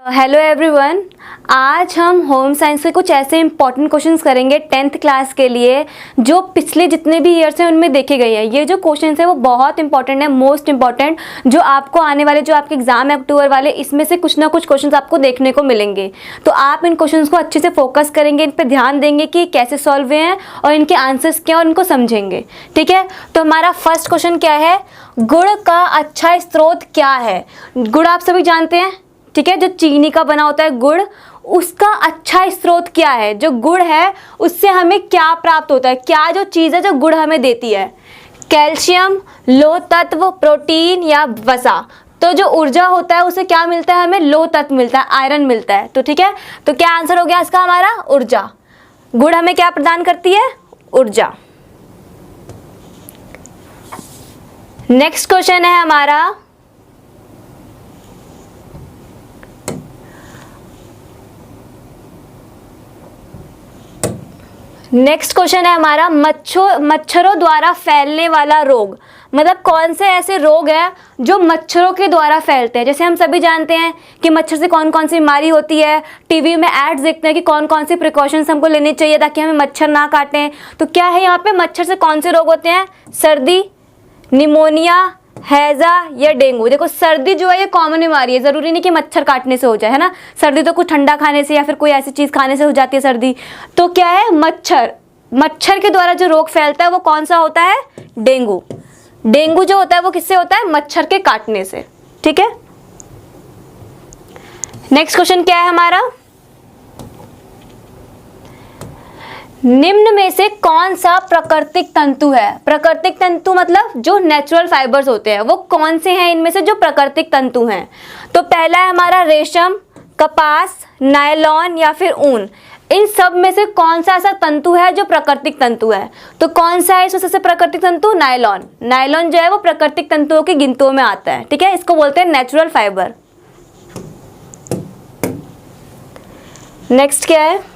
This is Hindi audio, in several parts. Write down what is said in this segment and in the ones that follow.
हेलो एवरीवन, आज हम होम साइंस के कुछ ऐसे इंपॉर्टेंट क्वेश्चंस करेंगे 10th क्लास के लिए जो पिछले जितने भी ईयर्स हैं उनमें देखे गए हैं। ये जो क्वेश्चंस है वो बहुत इंपॉर्टेंट है, मोस्ट इंपॉर्टेंट, जो आपको आने वाले जो आपके एग्जाम है अक्टूबर वाले, इसमें से कुछ ना कुछ क्वेश्चंस आपको देखने को मिलेंगे। तो आप इन क्वेश्चंस को अच्छे से फोकस करेंगे, इन पर ध्यान देंगे कि कैसे सॉल्व हुए हैं और इनके आंसर्स क्या और इनको समझेंगे। ठीक है, तो हमारा फर्स्ट क्वेश्चन क्या है, गुड़ का अच्छा स्रोत क्या है। गुड़ आप सभी जानते हैं, ठीक है, जो चीनी का बना होता है गुड़, उसका अच्छा स्रोत क्या है। जो गुड़ है उससे हमें क्या प्राप्त होता है, क्या जो चीज़ है जो गुड़ हमें देती है, कैल्शियम, लोह तत्व, प्रोटीन या वसा। तो जो ऊर्जा होता है उसे क्या मिलता है, हमें लोह तत्व मिलता है, आयरन मिलता है। तो ठीक है, तो क्या आंसर हो गया इसका हमारा, ऊर्जा। गुड़ हमें क्या प्रदान करती है, ऊर्जा। नेक्स्ट क्वेश्चन है हमारा, नेक्स्ट क्वेश्चन है हमारा, मच्छरों द्वारा फैलने वाला रोग। मतलब कौन से ऐसे रोग हैं जो मच्छरों के द्वारा फैलते हैं। जैसे हम सभी जानते हैं कि मच्छर से कौन कौन सी बीमारी होती है, टीवी में एड्स देखते हैं कि कौन कौन सी प्रिकॉशंस हमको लेनी चाहिए ताकि हमें मच्छर ना काटें। तो क्या है यहाँ पे, मच्छर से कौन से रोग होते हैं, सर्दी, निमोनिया, हैजा या डेंगू। देखो सर्दी जो है ये कॉमन बीमारी है, जरूरी नहीं कि मच्छर काटने से हो जाए, है ना। सर्दी तो कुछ ठंडा खाने से या फिर कोई ऐसी चीज खाने से हो जाती है सर्दी। तो क्या है, मच्छर के द्वारा जो रोग फैलता है वो कौन सा होता है, डेंगू। डेंगू जो होता है वो किससे होता है, मच्छर के काटने से। ठीक है, नेक्स्ट क्वेश्चन क्या है हमारा, निम्न में से कौन सा प्राकृतिक तंतु है। प्राकृतिक तंतु मतलब जो नेचुरल फाइबर्स होते हैं, वो कौन से हैं इनमें से जो प्राकृतिक तंतु हैं। तो पहला है हमारा रेशम, कपास, नायलॉन या फिर ऊन। इन सब में से कौन सा ऐसा तंतु है जो प्राकृतिक तंतु है। तो कौन सा है इसमें सबसे प्राकृतिक तंतु, नायलॉन। नायलॉन जो है वो प्राकृतिक तंतुओं की गिनतियों में आता है। ठीक है, इसको बोलते हैं नेचुरल फाइबर। नेक्स्ट क्या है,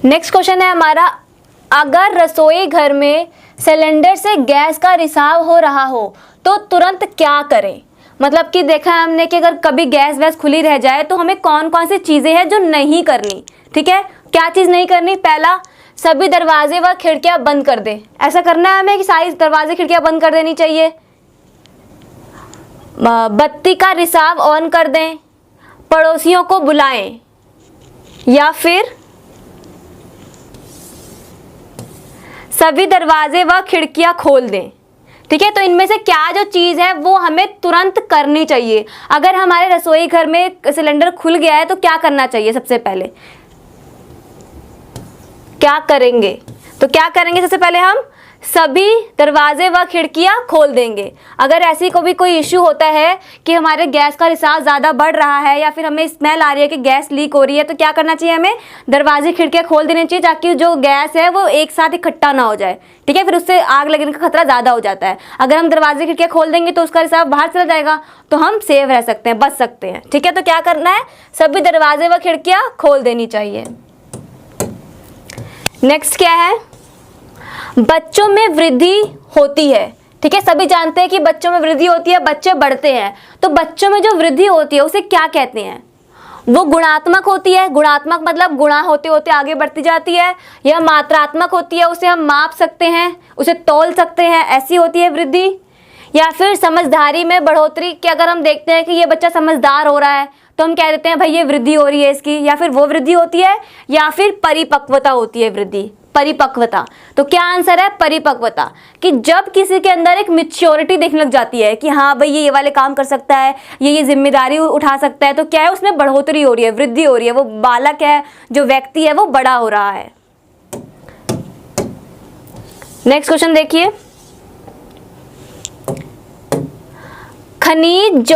नेक्स्ट क्वेश्चन है हमारा, अगर रसोई घर में सिलेंडर से गैस का रिसाव हो रहा हो तो तुरंत क्या करें। मतलब कि देखा है हमने कि अगर कभी गैस वैस खुली रह जाए तो हमें कौन कौन सी चीज़ें हैं जो नहीं करनी। ठीक है, क्या चीज़ नहीं करनी, पहला सभी दरवाजे व खिड़कियां बंद कर दें। ऐसा करना है हमें कि सारी दरवाजे खिड़कियां बंद कर देनी चाहिए। बत्ती का रिसाव ऑन कर दें, पड़ोसियों को बुलाएं, या फिर सभी दरवाजे व खिड़कियां खोल दें। ठीक है, तो इनमें से क्या जो चीज़ है वो हमें तुरंत करनी चाहिए। अगर हमारे रसोई घर में सिलेंडर खुल गया है तो क्या करना चाहिए, सबसे पहले क्या करेंगे। तो क्या करेंगे, सबसे पहले हम सभी दरवाजे व खिड़कियां खोल देंगे। अगर ऐसी कोई इश्यू होता है कि हमारे गैस का रिसाव ज़्यादा बढ़ रहा है या फिर हमें स्मेल आ रही है कि गैस लीक हो रही है, तो क्या करना चाहिए, हमें दरवाजे खिड़कियां खोल देनी चाहिए ताकि जो गैस है वो एक साथ इकट्ठा ना हो जाए। ठीक है, फिर उससे आग लगने का खतरा ज़्यादा हो जाता है। अगर हम दरवाजे खिड़कियां खोल देंगे तो उसका रिसाव बाहर चला जाएगा, तो हम सेफ रह सकते हैं, बच सकते हैं। ठीक है, तो क्या करना है, सभी दरवाजे व खिड़कियां खोल देनी चाहिए। नेक्स्ट क्या है, बच्चों में वृद्धि होती है। ठीक है, सभी जानते हैं कि बच्चों में वृद्धि होती है, बच्चे बढ़ते हैं। तो बच्चों में जो वृद्धि होती है उसे क्या कहते हैं, वो गुणात्मक होती है। गुणात्मक मतलब गुणा होते होते आगे बढ़ती जाती है। या मात्रात्मक होती है, उसे हम माप सकते हैं, उसे तौल सकते हैं, ऐसी होती है वृद्धि। या फिर समझदारी में बढ़ोतरी, कि अगर हम देखते हैं कि ये बच्चा समझदार हो रहा है तो हम कह देते हैं भाई ये वृद्धि हो रही है इसकी, या फिर वो वृद्धि होती है। या फिर परिपक्वता होती है वृद्धि, परिपक्वता। तो क्या आंसर है, परिपक्वता, कि जब किसी के अंदर एक मैच्योरिटी देखने लग जाती है कि हाँ भाई ये वाले काम कर सकता है, ये जिम्मेदारी उठा सकता है, तो क्या है, उसमें बढ़ोतरी हो रही है, वृद्धि हो रही है, वो बालक है, जो व्यक्ति है वो बड़ा हो रहा है। नेक्स्ट क्वेश्चन देखिए, खनिज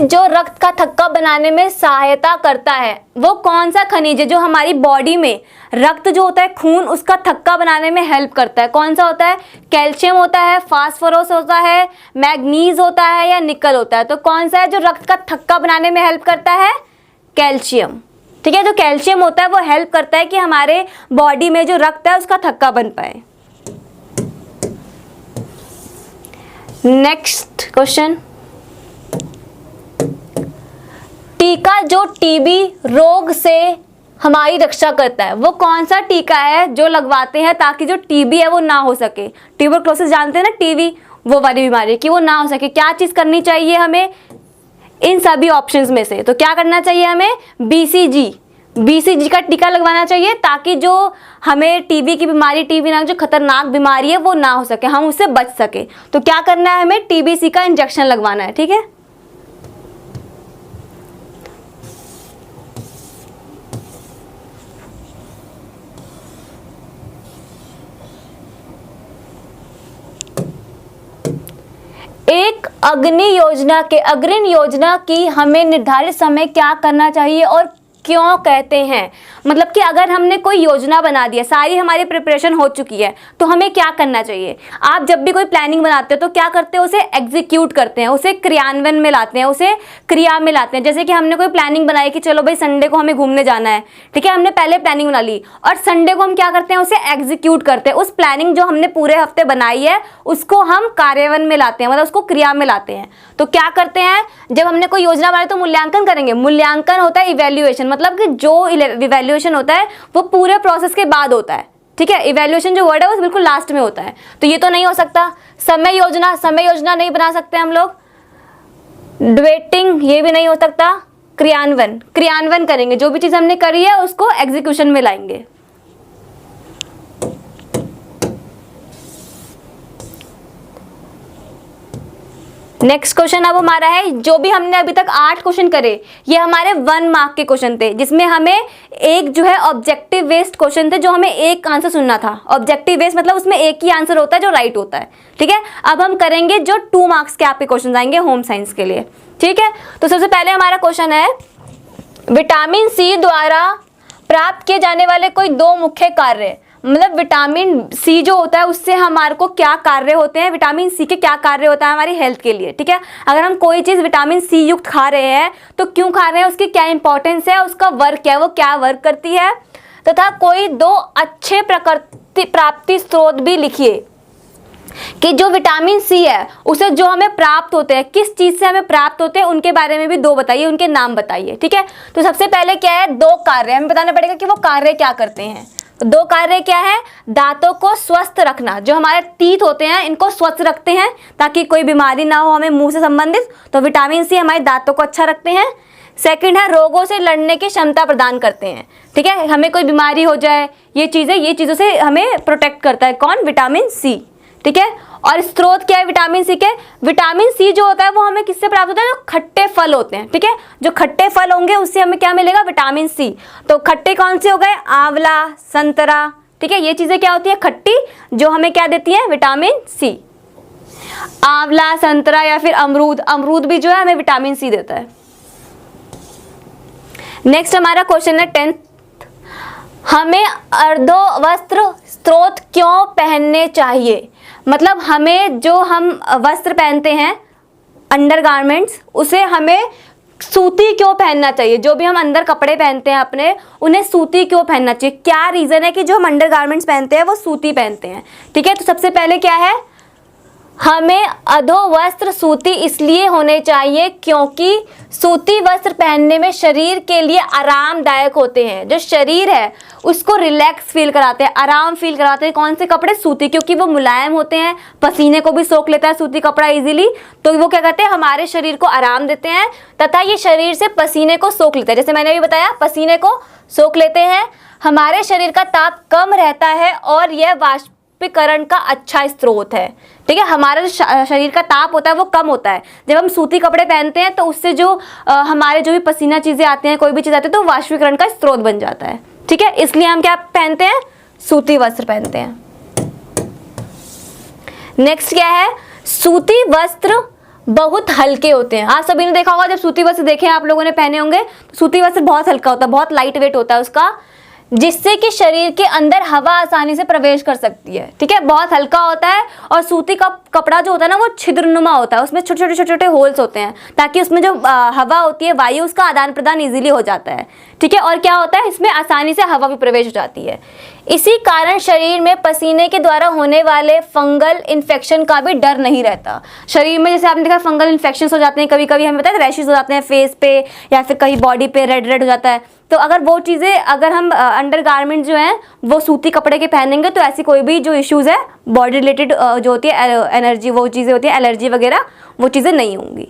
जो रक्त का थक्का बनाने में सहायता करता है, वो कौन सा खनिज है जो हमारी बॉडी में रक्त जो होता है, खून, उसका थक्का बनाने में हेल्प करता है। कौन सा होता है, कैल्शियम होता है, फास्फोरस होता है, मैग्नीज होता है या निकल होता है। तो कौन सा है जो रक्त का थक्का बनाने में हेल्प करता है, कैल्शियम। ठीक है। जो कैल्शियम होता है वो हेल्प करता है कि हमारे बॉडी में जो रक्त है उसका थक्का बन पाए। नेक्स्ट क्वेश्चन, टीका जो टीबी रोग से हमारी रक्षा करता है वो कौन सा टीका है जो लगवाते हैं ताकि जो टीबी है वो ना हो सके। ट्यूबरक्लोसिस जानते हैं ना, टीबी, वो वाली बीमारी कि वो ना हो सके। क्या चीज करनी चाहिए हमें इन सभी ऑप्शंस में से? तो क्या करना चाहिए हमें? बीसीजी का टीका लगवाना चाहिए ताकि जो हमें टीबी की बीमारी, टीबी नामक जो खतरनाक बीमारी है वो ना हो सके, हम उससे बच सके। तो क्या करना है हमें? टीबीसी का इंजेक्शन लगवाना है। ठीक है। एक अग्रिम योजना की हमें निर्धारित समय क्या करना चाहिए और क्यों कहते हैं? मतलब कि अगर हमने कोई योजना बना दी है, सारी हमारी प्रिपरेशन हो चुकी है, तो हमें क्या करना चाहिए? आप जब भी कोई प्लानिंग बनाते हो तो क्या करते हैं? उसे एग्जीक्यूट करते हैं, उसे क्रियान्वयन में लाते हैं, उसे क्रिया में लाते हैं। जैसे कि हमने कोई प्लानिंग बनाई कि चलो भाई संडे को हमें घूमने जाना है, ठीक है, हमने पहले प्लानिंग बना ली और संडे को हम क्या करते हैं? उसे एग्जीक्यूट करते हैं। उस प्लानिंग जो हमने पूरे हफ्ते बनाई है उसको हम कार्यान्वयन में लाते हैं, मतलब उसको क्रिया में लाते हैं। तो क्या करते हैं? जब हमने कोई योजना बनाई तो मूल्यांकन करेंगे। मूल्यांकन होता है इवैल्यूएशन, मतलब कि जो इवैल्यूएशन होता है वो पूरे प्रोसेस के बाद होता है। ठीक है। इवैल्यूएशन जो वर्ड है वो बिल्कुल लास्ट में होता है। तो ये तो नहीं हो सकता। समय योजना नहीं बना सकते हम लोग। डिबेटिंग ये भी नहीं हो सकता। क्रियान्वयन करेंगे, जो भी चीज हमने करी है उसको एग्जीक्यूशन में लाएंगे। नेक्स्ट क्वेश्चन अब हमारा है, जो भी हमने अभी तक 8 क्वेश्चन करे ये हमारे 1 मार्क के क्वेश्चन थे, जिसमें हमें एक जो है ऑब्जेक्टिव बेस्ड क्वेश्चन थे जो हमें एक आंसर सुनना था। ऑब्जेक्टिव बेस्ड मतलब उसमें एक ही आंसर होता है जो राइट होता है। ठीक है। अब हम करेंगे जो 2 मार्क्स के आपके क्वेश्चन आएंगे होम साइंस के लिए। ठीक है। तो सबसे पहले हमारा क्वेश्चन है, विटामिन सी द्वारा प्राप्त किए जाने वाले कोई 2 मुख्य कार्य, मतलब विटामिन सी जो होता है उससे हमारे को क्या कार्य होते हैं, विटामिन सी के क्या कार्य होता है हमारी हेल्थ के लिए। ठीक है। अगर हम कोई चीज़ विटामिन सी युक्त खा रहे हैं तो क्यों खा रहे हैं, उसकी क्या इंपॉर्टेंस है, उसका वर्क क्या है, वो क्या वर्क करती है, तथा कोई 2 अच्छे प्रकृति प्राप्ति स्रोत भी लिखिए कि जो विटामिन सी है उसे जो हमें प्राप्त होते हैं, किस चीज से हमें प्राप्त होते हैं, उनके बारे में भी 2 बताइए, उनके नाम बताइए। ठीक है। तो सबसे पहले क्या है? 2 कार्य हमें बताना पड़ेगा कि वो कार्य क्या करते हैं। तो 2 कार्य क्या है? दांतों को स्वस्थ रखना, जो हमारे टीथ होते हैं इनको स्वस्थ रखते हैं ताकि कोई बीमारी ना हो हमें मुंह से संबंधित, तो विटामिन सी हमारे दांतों को अच्छा रखते हैं। सेकंड है, रोगों से लड़ने की क्षमता प्रदान करते हैं। ठीक है। हमें कोई बीमारी हो जाए, ये चीज़ों से हमें प्रोटेक्ट करता है कौन? Vitamin C. ठीक है। और स्रोत क्या है विटामिन सी के? विटामिन सी जो होता है वो हमें किससे प्राप्त होता है? जो खट्टे फल होते हैं। ठीक है। जो खट्टे फल होंगे उससे हमें क्या मिलेगा? Vitamin C. तो खट्टे कौन से हो गए? आंवला, संतरा। ठीक है। ये चीजें क्या होती है? खट्टी, जो हमें क्या देती है? Vitamin C. आंवला, संतरा या फिर अमरूद भी जो है हमें विटामिन सी देता है। नेक्स्ट हमारा क्वेश्चन है 10th, हमें अर्धवस्त्र स्रोत क्यों पहनने चाहिए? मतलब हमें जो हम वस्त्र पहनते हैं अंडरगारमेंट्स, उसे हमें सूती क्यों पहनना चाहिए? जो भी हम अंदर कपड़े पहनते हैं अपने, उन्हें सूती क्यों पहनना चाहिए? क्या रीज़न है कि जो हम अंडरगारमेंट्स पहनते हैं वो सूती पहनते हैं? ठीक है। तो सबसे पहले क्या है, हमें अधोवस्त्र सूती इसलिए होने चाहिए क्योंकि सूती वस्त्र पहनने में शरीर के लिए आरामदायक होते हैं। जो शरीर है उसको रिलैक्स फील कराते हैं, आराम फील कराते हैं। कौन से कपड़े? सूती, क्योंकि वो मुलायम होते हैं, पसीने को भी सोख लेता है सूती कपड़ा इजीली, तो वो क्या कहते हैं? हमारे शरीर को आराम देते हैं तथा ये शरीर से पसीने को सोख लेते हैं। जैसे मैंने अभी बताया, पसीने को सोख लेते हैं, हमारे शरीर का ताप कम रहता है और यह वाष्पीकरण का अच्छा स्रोत है। ठीक है। हमारा जो शरीर का ताप होता है वो कम होता है जब हम सूती कपड़े पहनते हैं, तो उससे जो हमारे जो भी पसीना चीज़ें आती हैं, कोई भी चीज़ आती है, तो वाष्पीकरण का स्रोत बन जाता है। ठीक है। इसलिए हम क्या पहनते हैं? सूती वस्त्र पहनते हैं। नेक्स्ट क्या है, सूती वस्त्र बहुत हल्के होते हैं। आप सभी ने देखा होगा, जब सूती वस्त्र देखे आप लोगों ने पहने होंगे, तो सूती वस्त्र बहुत हल्का होता है, बहुत लाइट वेट होता है उसका, जिससे कि शरीर के अंदर हवा आसानी से प्रवेश कर सकती है। ठीक है। बहुत हल्का होता है और सूती का कपड़ा जो होता है ना वो छिद्रनुमा होता है, उसमें छोटे छोटे होल्स होते हैं ताकि उसमें जो हवा होती है, वायु, उसका आदान प्रदान इजीली हो जाता है। ठीक है, और क्या होता है, इसमें आसानी से हवा भी प्रवेश हो जाती है। इसी कारण शरीर में पसीने के द्वारा होने वाले फंगल इन्फेक्शन का भी डर नहीं रहता। शरीर में जैसे आपने देखा फंगल इन्फेक्शन हो जाते हैं, कभी कभी हमें पता है रैशेज हो जाते हैं फेस पे या फिर कहीं बॉडी पे रेड रेड हो जाता है। तो अगर वो चीज़ें, अगर हम अंडर गारमेंट जो हैं वो सूती कपड़े के पहनेंगे तो ऐसी कोई भी जो इश्यूज़ है बॉडी रिलेटेड जो होती है एनर्जी, वो चीज़ें होती है एलर्जी वगैरह, वो चीज़ें नहीं होंगी।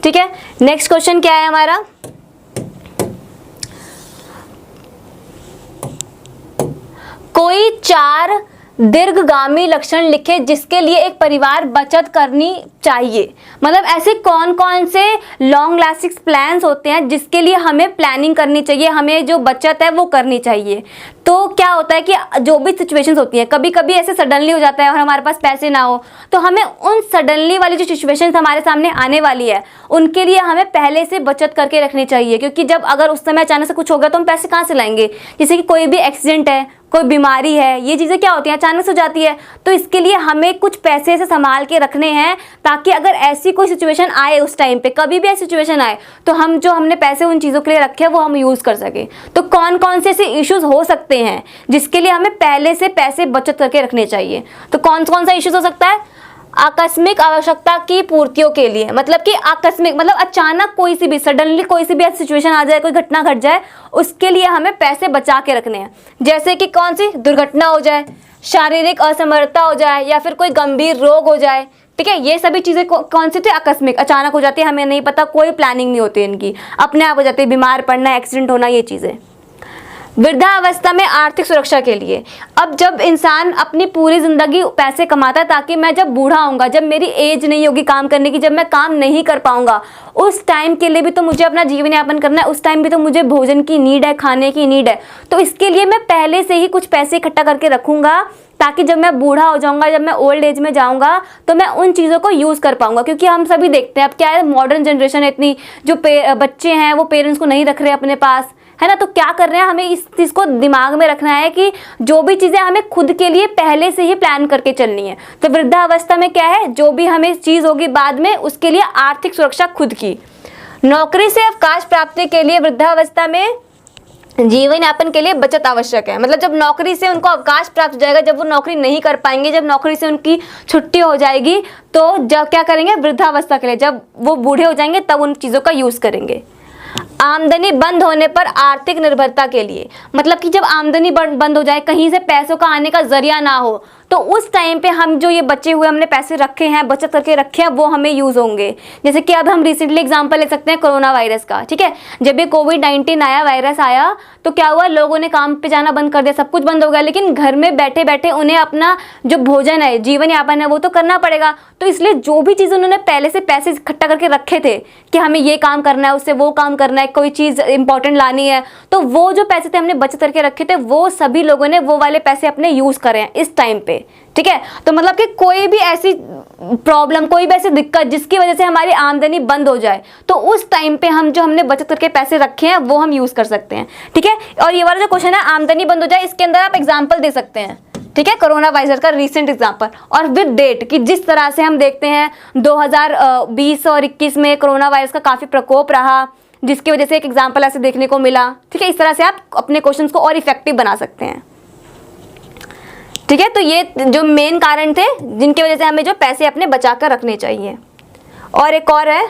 ठीक है, नेक्स्ट क्वेश्चन क्या है हमारा, कोई 4 दीर्घगामी लक्षण लिखे जिसके लिए एक परिवार बचत करनी चाहिए। मतलब ऐसे कौन कौन से लॉन्ग लास्टिंग प्लान्स होते हैं जिसके लिए हमें प्लानिंग करनी चाहिए, हमें जो बचत है वो करनी चाहिए। तो क्या होता है कि जो भी सिचुएशंस होती हैं, कभी कभी ऐसे सडनली हो जाता है और हमारे पास पैसे ना हो, तो हमें उन सडनली वाली जो सिचुएशंस हमारे सामने आने वाली है उनके लिए हमें पहले से बचत करके रखनी चाहिए। क्योंकि जब अगर उस समय अचानक से कुछ हो गया तो हम पैसे कहाँ से लाएंगे, जैसे कि कोई भी एक्सीडेंट है, कोई बीमारी है, ये चीज़ें क्या होती हैं अचानक से हो जाती है। तो इसके लिए हमें कुछ पैसे ऐसे संभाल के रखने हैं ताकि अगर ऐसी कोई सिचुएशन आए, उस टाइम पे कभी भी ऐसी सिचुएशन आए तो हम जो हमने पैसे उन चीज़ों के लिए रखे हैं वो हम यूज़ कर सके। तो कौन कौन से ऐसे इश्यूज हो सकते हैं जिसके लिए हमें पहले से पैसे बचत करके रखने चाहिए। तो कौन कौन सा इश्यूज हो सकता है, आकस्मिक आवश्यकता की पूर्तियों के लिए, मतलब कि आकस्मिक मतलब अचानक कोई सी भी सडनली कोई सी भी ऐसी सिचुएशन आ जाए, कोई घटना घट जाए, उसके लिए हमें पैसे बचा के रखने हैं। जैसे कि कौन सी दुर्घटना हो जाए, शारीरिक असमर्थता हो जाए या फिर कोई गंभीर रोग हो जाए। ठीक है, ये सभी चीज़ें कौन सी थी, आकस्मिक, अचानक हो जाती है, हमें नहीं पता, कोई प्लानिंग नहीं होती इनकी, अपने आप हो जाती है, बीमार पड़ना, एक्सीडेंट होना, ये चीज़ें। वृद्धावस्था में आर्थिक सुरक्षा के लिए, अब जब इंसान अपनी पूरी जिंदगी पैसे कमाता है ताकि मैं जब बूढ़ा होऊंगा, जब मेरी एज नहीं होगी काम करने की, जब मैं काम नहीं कर पाऊंगा, उस टाइम के लिए भी तो मुझे अपना जीवन यापन करना है, उस टाइम भी तो मुझे भोजन की नीड है, खाने की नीड है। तो इसके लिए मैं पहले से ही कुछ पैसे इकट्ठा करके रखूंगा ताकि जब मैं बूढ़ा हो जाऊंगा, जब मैं ओल्ड एज में जाऊंगा तो मैं उन चीज़ों को यूज़ कर पाऊंगा। क्योंकि हम सभी देखते हैं अब क्या है, मॉडर्न जनरेशन है इतनी, जो बच्चे हैं वो पेरेंट्स को नहीं रख रहे अपने पास, है ना। तो क्या कर रहे हैं, हमें इस चीज़ को दिमाग में रखना है कि जो भी चीज़ें हमें खुद के लिए पहले से ही प्लान करके चलनी है। तो वृद्धावस्था में क्या है, जो भी हमें चीज़ होगी बाद में, उसके लिए आर्थिक सुरक्षा खुद की। नौकरी से अवकाश प्राप्ति के लिए वृद्धावस्था में जीवन यापन के लिए बचत आवश्यक है। मतलब जब नौकरी से उनको अवकाश प्राप्त हो जाएगा, जब वो नौकरी नहीं कर पाएंगे, जब नौकरी से उनकी छुट्टी हो जाएगी, तो जब क्या करेंगे, वृद्धावस्था के लिए जब वो बूढ़े हो जाएंगे तब उन चीज़ों का यूज़ करेंगे। आमदनी बंद होने पर आर्थिक निर्भरता के लिए, मतलब कि जब आमदनी बंद हो जाए, कहीं से पैसों का आने का जरिया ना हो, तो उस टाइम पे हम जो ये बचे हुए हमने पैसे रखे हैं, बचत करके रखे हैं, वो हमें यूज़ होंगे। जैसे कि अब हम रिसेंटली एग्जांपल ले सकते हैं कोरोना वायरस का। ठीक है, जब ये कोविड-19 आया, वायरस आया, तो क्या हुआ, लोगों ने काम पे जाना बंद कर दिया, सब कुछ बंद हो गया, लेकिन घर में बैठे बैठे उन्हें अपना जो भोजन है, जीवन यापन है, वो तो करना पड़ेगा। तो इसलिए जो भी चीज़ उन्होंने पहले से पैसे इकट्ठा करके रखे थे कि हमें ये काम करना है, उससे वो काम करना है, कोई चीज़ इंपॉर्टेंट लानी है, तो वो जो पैसे थे हमने बचत करके रखे थे, वो सभी लोगों ने वो वाले पैसे अपने यूज़ करे हैं इस टाइम पे। ठीक है, तो मतलब कि कोई भी ऐसी प्रॉब्लम, कोई भी ऐसी दिक्कत जिसकी वजह से हमारी आमदनी बंद हो जाए, तो उस टाइम पे हम जो हमने बचत करके पैसे रखे हैं वो हम यूज़ कर सकते हैं। ठीक है, और ये वाला जो क्वेश्चन है आमदनी बंद हो जाए, इसके अंदर आप एग्जाम्पल दे सकते हैं। ठीक है, कोरोना वायरस का रिसेंट एग्जाम्पल और विद डेट, कि जिस तरह से हम देखते हैं 2020 और 21 में कोरोना वायरस का काफ़ी प्रकोप रहा, जिसकी वजह से एक एग्जाम्पल ऐसे देखने को मिला। ठीक है, इस तरह से आप अपने क्वेश्चंस को और इफेक्टिव बना सकते हैं। ठीक है, तो ये जो मेन कारण थे जिनकी वजह से हमें जो पैसे अपने बचा कर रखने चाहिए। और एक और है,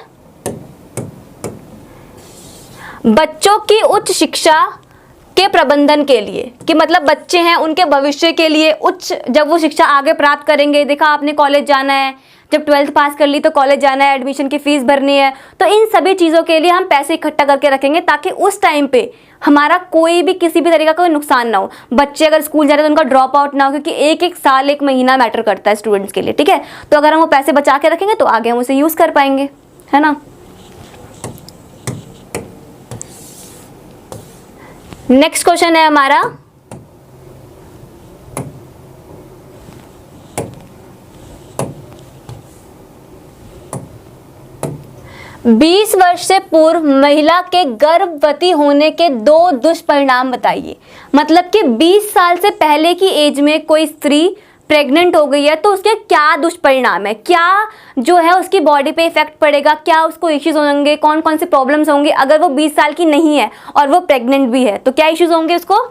बच्चों की उच्च शिक्षा के प्रबंधन के लिए, कि मतलब बच्चे हैं उनके भविष्य के लिए उच्च, जब वो शिक्षा आगे प्राप्त करेंगे, देखा आपने कॉलेज जाना है, जब 12th पास कर ली तो कॉलेज जाना है, एडमिशन की फीस भरनी है, तो इन सभी चीज़ों के लिए हम पैसे इकट्ठा करके रखेंगे ताकि उस टाइम पे हमारा कोई भी किसी भी तरीका का कोई नुकसान ना हो। बच्चे अगर स्कूल जा रहे हैं तो उनका ड्रॉप आउट ना हो, क्योंकि एक साल, एक महीना मैटर करता है स्टूडेंट्स के लिए। ठीक है, तो अगर हम वो पैसे बचा के रखेंगे तो आगे हम उसे यूज़ कर पाएंगे, है ना। नेक्स्ट क्वेश्चन है हमारा, बीस वर्ष से पूर्व महिला के गर्भवती होने के 2 दुष्परिणाम बताइए। मतलब कि 20 साल से पहले की एज में कोई स्त्री प्रेग्नेंट हो गई है तो उसके क्या दुष्परिणाम है, क्या जो है उसकी बॉडी पे इफेक्ट पड़ेगा, क्या उसको इश्यूज होंगे, कौन कौन से प्रॉब्लम्स होंगे। अगर वो 20 साल की नहीं है और वो प्रेग्नेंट भी है तो क्या इश्यूज होंगे उसको।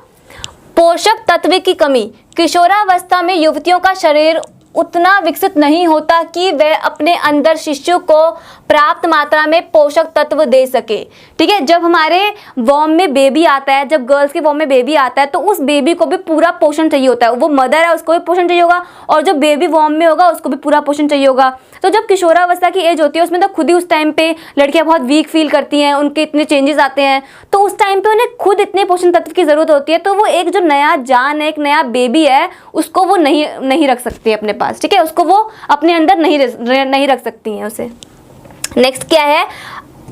पोषक तत्व की कमी। किशोरावस्था में युवतियों का शरीर उतना विकसित नहीं होता कि वह अपने अंदर शिशु को प्राप्त मात्रा में पोषक तत्व दे सके। ठीक है, जब हमारे वॉर्म में बेबी आता है, जब गर्ल्स के वॉर्म में बेबी आता है तो उस बेबी को भी पूरा पोषण चाहिए होता है। वो मदर है उसको भी पोषण चाहिए होगा और जो बेबी वॉर्म में होगा उसको भी पूरा पोषण चाहिए होगा। तो जब किशोरावस्था की एज होती है उसमें तो खुद ही उस टाइम पे लड़कियां बहुत वीक फील करती हैं, उनके इतने चेंजेस आते हैं, तो उस टाइम पे उन्हें खुद इतने पोषण तत्व की जरूरत होती है। तो वो एक जो नया जान है, एक नया बेबी है, उसको वो नहीं रख सकती अपने पास। ठीक है, उसको वो अपने अंदर नहीं रख सकती हैं उसे। नेक्स्ट क्या है,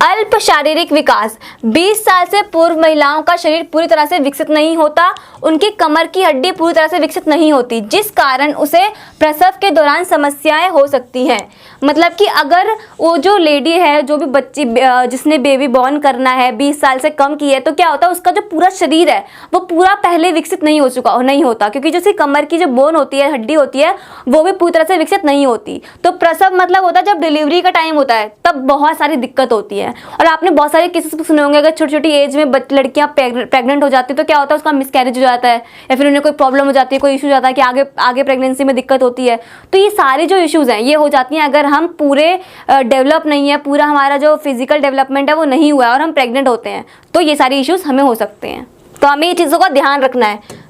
अल्प शारीरिक विकास। 20 साल से पूर्व महिलाओं का शरीर पूरी तरह से विकसित नहीं होता, उनकी कमर की हड्डी पूरी तरह से विकसित नहीं होती, जिस कारण उसे प्रसव के दौरान समस्याएं हो सकती हैं। मतलब कि अगर वो जो लेडी है, जो भी बच्ची जिसने बेबी बॉर्न करना है 20 साल से कम की है, तो क्या होता है उसका जो पूरा शरीर है वो पूरा पहले विकसित नहीं होता, क्योंकि जो उसकी कमर की जो बोन होती है, हड्डी होती है, वो भी पूरी तरह से विकसित नहीं होती। तो प्रसव मतलब होता है जब डिलीवरी का टाइम होता है तब बहुत सारी दिक्कत होती है। और आपने बहुत सारे केसेस सुने होंगे, अगर छोटी छोटी एज में लड़कियां प्रेग्नेंट हो जाती है तो क्या होता है उसका मिसकैरेज हो जाता है या फिर उन्हें कोई प्रॉब्लम हो जाती है, कोई इशू हो जाता है कि आगे प्रेगनेंसी में दिक्कत होती है। तो ये सारी जो इश्यूज हैं ये हो जाती हैं अगर हम पूरे डेवलप नहीं है, पूरा हमारा जो फिजिकल डेवलपमेंट है वो नहीं हुआ है और हम प्रेग्नेंट होते हैं, तो ये सारी इश्यूज हमें हो सकते हैं। तो हमें ये चीज़ों का ध्यान रखना है।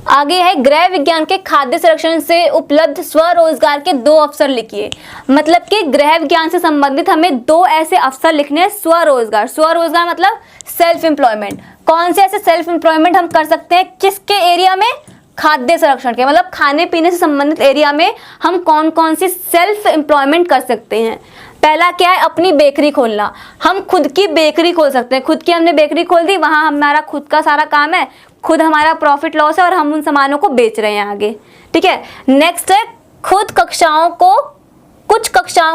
आगे है, गृह विज्ञान के खाद्य संरक्षण से उपलब्ध स्वरोजगार के 2 अवसर लिखिए। मतलब कि गृह विज्ञान से संबंधित हमें 2 ऐसे अवसर लिखने हैं। स्वरोजगार मतलब सेल्फ एम्प्लॉयमेंट। कौन से ऐसे सेल्फ एम्प्लॉयमेंट हम कर सकते हैं, किसके एरिया में, खाद्य संरक्षण के, मतलब खाने पीने से संबंधित एरिया में हम कौन कौन सी सेल्फ एम्प्लॉयमेंट कर सकते हैं। पहला क्या है, अपनी बेकरी खोलना। हम खुद की बेकरी खोल सकते हैं। खुद की हमने बेकरी खोल दी, वहाँ हमारा खुद का सारा काम है, खुद हमारा प्रॉफिट लॉस है और हम उन सामानों को बेच रहे हैं आगे। ठीक है, नेक्स्ट है कुछ कक्षाओं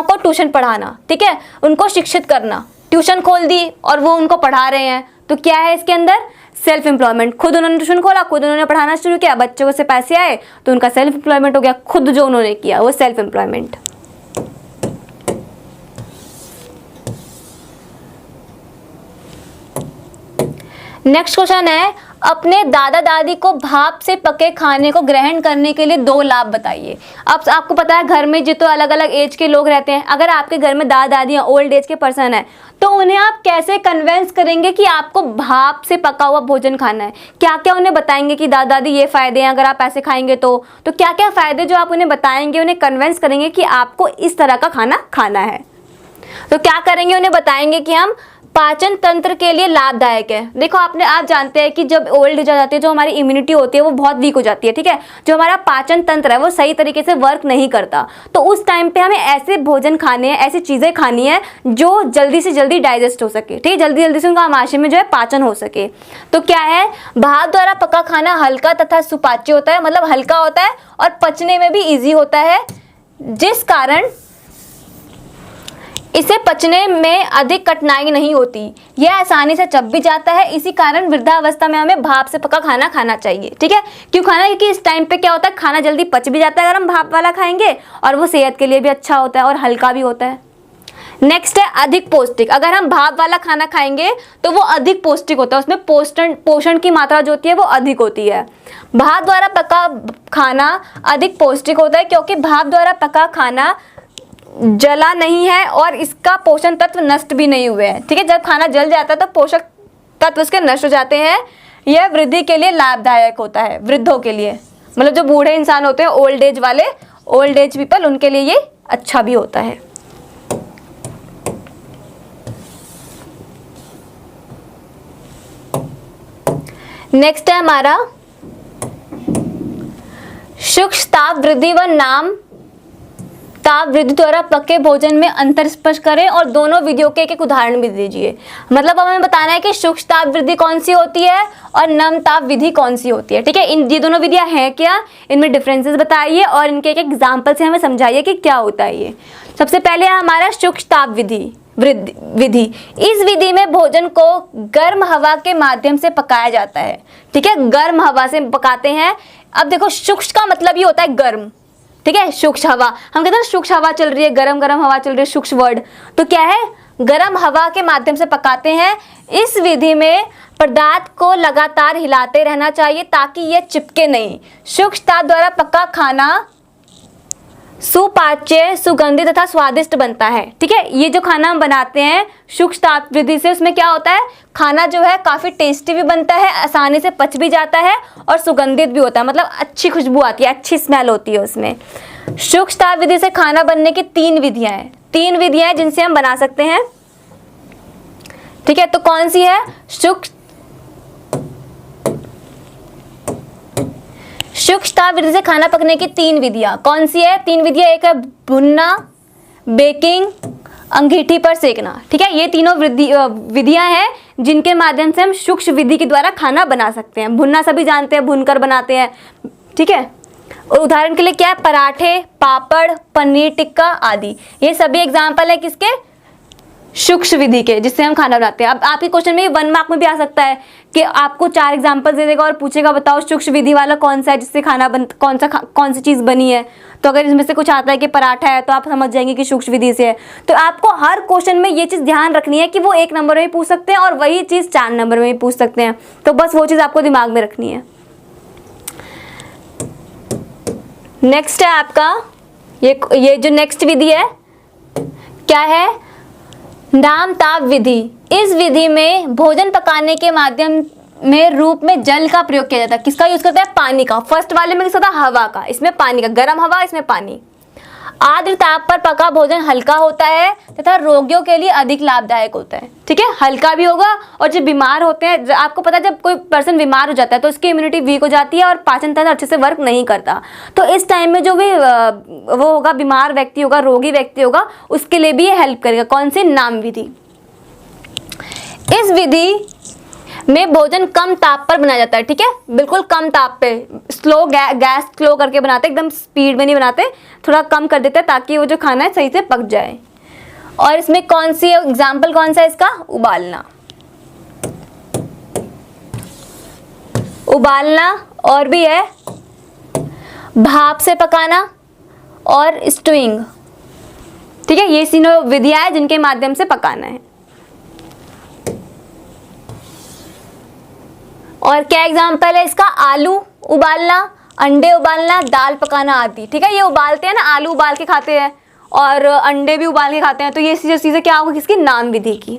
को ट्यूशन पढ़ाना। ठीक है, उनको शिक्षित करना। ट्यूशन खोल दी और वो उनको पढ़ा रहे हैं, तो क्या है इसके अंदर, सेल्फ एम्प्लॉयमेंट। खुद उन्होंने ट्यूशन खोला, खुद उन्होंने पढ़ाना शुरू किया, बच्चों से पैसे आए तो उनका सेल्फ एम्प्लॉयमेंट हो गया। खुद जो उन्होंने किया वो सेल्फ एम्प्लॉयमेंट। नेक्स्ट क्वेश्चन है, अपने दादा दादी को भाप से पके खाने को ग्रहण करने के लिए 2 लाभ बताइए। अब आपको पता है घर में जितने अलग अलग एज के लोग रहते हैं, अगर आपके घर में दादा दादी या ओल्ड एज के पर्सन है तो उन्हें आप कैसे कन्वेंस करेंगे कि आपको भाप से पका हुआ भोजन खाना है। क्या क्या उन्हें बताएंगे कि दादा दादी ये फायदे हैं अगर आप ऐसे खाएंगे तो क्या क्या फायदे जो आप उन्हें बताएंगे, उन्हें कन्वेंस करेंगे कि आपको इस तरह का खाना खाना है। तो क्या करेंगे, उन्हें बताएंगे कि हम पाचन तंत्र के लिए लाभदायक है। देखो आप जानते हैं कि जब ओल्ड एज आ जाती है जो हमारी इम्यूनिटी होती है वो बहुत वीक हो जाती है। ठीक है, जो हमारा पाचन तंत्र है वो सही तरीके से वर्क नहीं करता, तो उस टाइम पे हमें ऐसे भोजन खाने हैं, ऐसी चीज़ें खानी है जो जल्दी से जल्दी डाइजेस्ट हो सके। ठीक है, जल्दी जल्दी से उनका आमाशय में जो है पाचन हो सके। तो क्या है, भाप द्वारा पका खाना हल्का तथा सुपाच्य होता है, मतलब हल्का होता है और पचने में भी ईजी होता है, जिस कारण इसे पचने में अधिक कठिनाई नहीं होती। यह आसानी से चब भी जाता है, इसी कारण वृद्धावस्था में हमें भाप से पका खाना खाना चाहिए। ठीक है, क्यों खाना, क्योंकि इस टाइम पे क्या होता है, खाना जल्दी पच भी जाता है अगर हम भाप वाला खाएंगे, और वो सेहत के लिए भी अच्छा होता है और हल्का भी होता है। नेक्स्ट है अधिक पौष्टिक। अगर हम भाप वाला खाना खाएंगे तो वो अधिक पौष्टिक होता है, उसमें पोषण की मात्रा जो होती है वो अधिक होती है। भाप द्वारा पका खाना अधिक पौष्टिक होता है क्योंकि भाप द्वारा पका खाना जला नहीं है और इसका पोषण तत्व नष्ट भी नहीं हुए हैं। ठीक है, जब खाना जल जाता है तो पोषक तत्व उसके नष्ट हो जाते हैं। यह वृद्धि के लिए लाभदायक होता है, वृद्धों के लिए, मतलब जो बूढ़े इंसान होते हैं, ओल्ड एज पीपल, उनके लिए ये अच्छा भी होता है। नेक्स्ट है हमारा सूक्ष्म ताप वृद्धि व नाम ताप वृद्धि द्वारा पके भोजन में अंतर स्पष्ट करें और दोनों विधियों के एक उदाहरण भी दीजिए। मतलब हमें बताना है कि सूक्ष्म ताप वृद्धि कौन सी होती है और नम ताप विधि कौन सी होती है। ठीक है, ये दोनों विधियां हैं क्या, इनमें डिफरेंसेस बताइए और इनके एक एग्जाम्पल से हमें समझाइए कि क्या होता है ये। सबसे पहले है हमारा सूक्ष्म ताप विधि। विधि। इस विधि में भोजन को गर्म हवा के माध्यम से पकाया जाता है। ठीक है, गर्म हवा से पकाते हैं। अब देखो शुष्क का मतलब ये होता है गर्म, ठीक है, शुष्क हवा। हम कहते हैं ना शुष्क हवा चल रही है, गरम गरम हवा चल रही है, शुष्क वर्ड। तो क्या है, गरम हवा के माध्यम से पकाते हैं। इस विधि में पदार्थ को लगातार हिलाते रहना चाहिए ताकि यह चिपके नहीं। शुष्क ताप द्वारा पका खाना सुपाच्य, सुगंधित तथा स्वादिष्ट बनता है। ठीक है, ये जो खाना हम बनाते हैं शुष्क ताप विधि से, उसमें क्या होता है, खाना जो है काफ़ी टेस्टी भी बनता है, आसानी से पच भी जाता है और सुगंधित भी होता है, मतलब अच्छी खुशबू आती है, अच्छी स्मेल होती है उसमें। शुष्क ताप विधि से खाना बनने की 3 विधियां हैं, 3 विधियां हैं जिनसे हम बना सकते हैं। ठीक है, तो कौन सी है, शुष्क ताप विधि से खाना पकने की 3 विधियां कौन सी है, 3 विधियां, एक है भुनना, बेकिंग, अंगीठी पर सेकना। ठीक है, ये तीनों विधियां हैं जिनके माध्यम से हम शुष्क विधि के द्वारा खाना बना सकते हैं। भुनना सभी जानते हैं, भुनकर बनाते हैं। ठीक है, और उदाहरण के लिए क्या है, पराठे, पापड़, पनीर टिक्का आदि, ये सभी एग्जाम्पल है किसके, शुष्क विधि के, जिससे हम खाना बनाते हैं। अब आपके क्वेश्चन में 1 मार्क में भी आ सकता है कि आपको 4 एग्जाम्पल दे देगा और पूछेगा बताओ शुष्क विधि वाला कौन सा है जिससे खाना कौन सी चीज़ बनी है। तो अगर इसमें से कुछ आता है कि पराठा है तो आप समझ जाएंगे कि शुष्क विधि से है। तो आपको हर क्वेश्चन में ये चीज़ ध्यान रखनी है कि वो 1 नंबर में भी पूछ सकते हैं और वही चीज़ 4 नंबर में भी पूछ सकते हैं। तो बस वो चीज़ आपको दिमाग में रखनी है। नेक्स्ट है आपका ये जो नेक्स्ट विधि है क्या है, दाम ताप विधि। इस विधि में भोजन पकाने के माध्यम में रूप में जल का प्रयोग किया जाता है। किसका यूज करते हैं, पानी का। फर्स्ट वाले में किसका था, हवा का, इसमें पानी का, गर्म हवा इसमें पानी। आर्द्र ताप पर पका भोजन हल्का होता है तथा रोगियों के लिए अधिक लाभदायक होता है। ठीक है, हल्का भी होगा और जो बीमार होते हैं, आपको पता है जब कोई पर्सन बीमार हो जाता है तो उसकी इम्यूनिटी वीक हो जाती है और पाचन तंत्र अच्छे से वर्क नहीं करता। तो इस टाइम में जो भी वो होगा, बीमार व्यक्ति होगा, रोगी व्यक्ति होगा, उसके लिए भी ये हेल्प करेगा। कौन सी, नाम विधि। इस विधि में भोजन कम ताप पर बनाया जाता है। ठीक है, बिल्कुल कम ताप पे, स्लो गैस स्लो करके बनाते, एकदम स्पीड में नहीं बनाते, थोड़ा कम कर देते हैं ताकि वो जो खाना है सही से पक जाए। और इसमें कौन सी एग्जाम्पल कौन सा है इसका, उबालना, उबालना, और भी है भाप से पकाना और स्टूइंग। ठीक है, ये तीनों विधियां हैं जिनके माध्यम से पकाना है। और क्या एग्जाम्पल है इसका, आलू उबालना, अंडे उबालना, दाल पकाना आदि। ठीक है, ये उबालते हैं ना, आलू उबाल के खाते हैं और अंडे भी उबाल के खाते हैं। तो ये चीज़ें क्या होगी किसकी, नाम विधि की।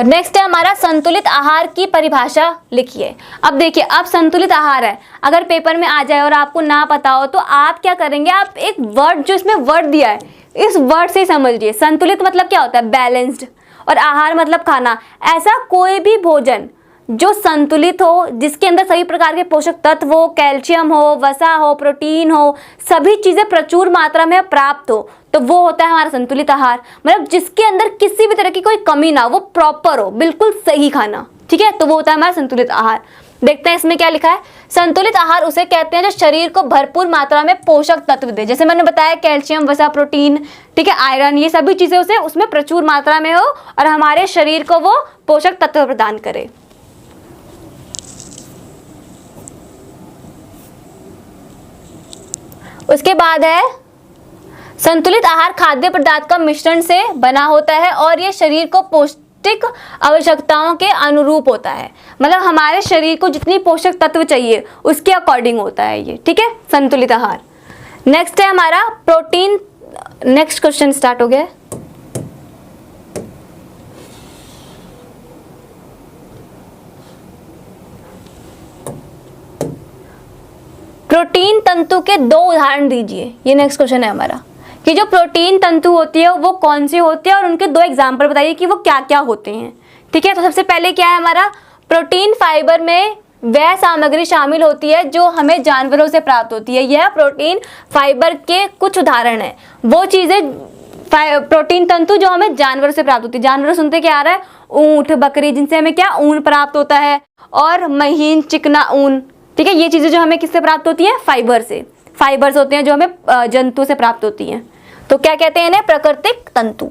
नेक्स्ट है हमारा संतुलित आहार की परिभाषा लिखिए। अब देखिए, अब संतुलित आहार है, अगर पेपर में आ जाए और आपको ना पता हो तो आप क्या करेंगे, आप एक वर्ड जो इसमें वर्ड दिया है इस वर्ड से समझिए। संतुलित मतलब क्या होता है, बैलेंस्ड, और आहार मतलब खाना। ऐसा कोई भी भोजन जो संतुलित हो, जिसके अंदर सभी प्रकार के पोषक तत्व हो, कैल्शियम हो, वसा हो, प्रोटीन हो, सभी चीज़ें प्रचुर मात्रा में प्राप्त हो, तो वो होता है हमारा संतुलित आहार। मतलब जिसके अंदर किसी भी तरह की कोई कमी ना हो, वो प्रॉपर हो, बिल्कुल सही खाना। ठीक है, तो वो होता है हमारा संतुलित आहार। देखते हैं इसमें क्या लिखा है। संतुलित आहार उसे कहते हैं जो शरीर को भरपूर मात्रा में पोषक तत्व दे। जैसे मैंने बताया, कैल्शियम, वसा, प्रोटीन, ठीक है, आयरन, ये सभी चीज़ें उसे उसमें प्रचुर मात्रा में हो और हमारे शरीर को वो पोषक तत्व प्रदान करे। उसके बाद है संतुलित आहार खाद्य पदार्थ का मिश्रण से बना होता है और ये शरीर को पौष्टिक आवश्यकताओं के अनुरूप होता है। मतलब हमारे शरीर को जितनी पोषक तत्व चाहिए उसके अकॉर्डिंग होता है ये। ठीक है, संतुलित आहार। नेक्स्ट है हमारा प्रोटीन। नेक्स्ट क्वेश्चन स्टार्ट हो गया। प्रोटीन तंतु के 2 उदाहरण दीजिए। ये नेक्स्ट क्वेश्चन है हमारा कि जो प्रोटीन तंतु होती है वो कौन सी होती है और उनके 2 एग्जाम्पल बताइए कि वो क्या क्या होते हैं। ठीक है, तो सबसे पहले क्या है हमारा, प्रोटीन फाइबर में वह सामग्री शामिल होती है जो हमें जानवरों से प्राप्त होती है। यह प्रोटीन फाइबर के कुछ उदाहरण हैं। वो चीज़ें प्रोटीन तंतु जो हमें जानवरों से प्राप्त होती है। जानवरों सुनते क्या आ रहा है, ऊँट, बकरी, जिनसे हमें क्या, ऊन प्राप्त होता है, और महीन चिकना ऊन। ठीक है, ये चीज़ें जो हमें किससे प्राप्त होती है, फाइबर से। फाइबर्स होते हैं जो हमें जंतु से प्राप्त होती हैं। तो क्या कहते हैं इन्हें? प्राकृतिक तंतु।